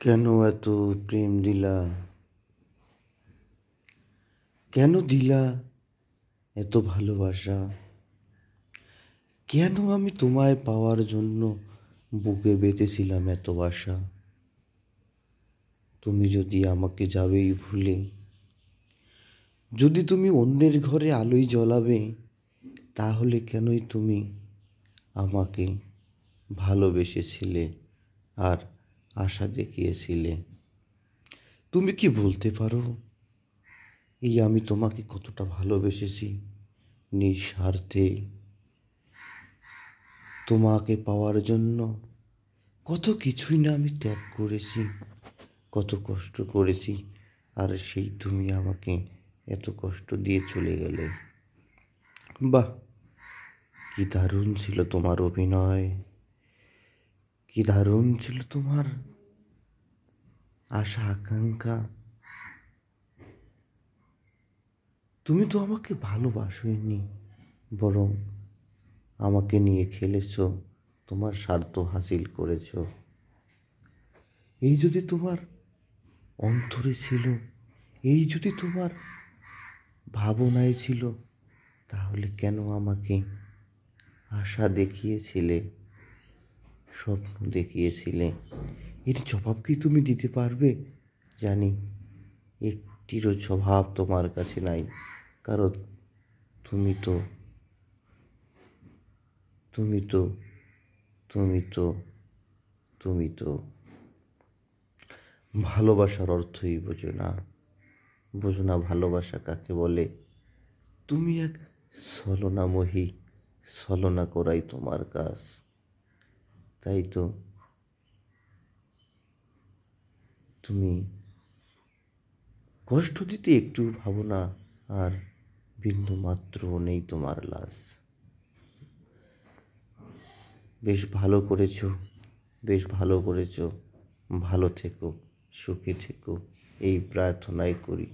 কেন এত প্রেম দিলা? কেন দিলা এত ভালোবাসা? কেন আমি তোমায় পাওয়ার জন্য বুকে বেঁধেছিলাম এত আশা? তুমি যদি আমাকে যাবেই ভুলে, যদি তুমি অন্যের ঘরে আলোয় জ্বলাবে, তাহলে কেনই তুমি আমাকে ভালোবেসেছিলে আর আশা দেখিয়েছিলে? তুমি কি বলতে পারো এই আমি তোমাকে কতটা ভালোবেসেছি? নিঃস্বার্থে তোমাকে পাওয়ার জন্য কত কিছুই না আমি ত্যাগ করেছি, কত কষ্ট করেছি, আর সেই তুমি আমাকে এত কষ্ট দিয়ে চলে গেলে। বাহ, কি দারুণ ছিল তোমার অভিনয়, কি দারুণ ছিল তোমার আশা আকাঙ্ক্ষা। তুমি তো আমাকে ভালোবাসোইনি, বরং আমাকে নিয়ে খেলেছো, তোমার স্বার্থ হাসিল করেছো। এই যদি তোমার অন্তরে ছিল, এই যদি তোমার ভাবনায় ছিল, তাহলে কেন আমাকে আশা দেখিয়েছিলে, স্বপ্ন দেখিয়েছিলে? এর জবাব কি তুমি দিতে পারবে? জানি একটিরও জবাব তোমার কাছে নাই, কারণ তুমি তো তুমি তো তুমি তো তুমি তো ভালোবাসার অর্থই বোঝো না, বোঝো না ভালোবাসা কাকে বলে। তুমি এক ছলনাময়ী, ছলনা করাই তোমার কাজ। তাই তো তুমি কষ্ট দিতে একটু ভাবো না, আর বিন্দু মাত্র নেই তোমার লাজ। বেশ ভালো করেছো, বেশ ভালো করেছো। ভালো থেকো, সুখী থেকো, এই প্রার্থনাই করি।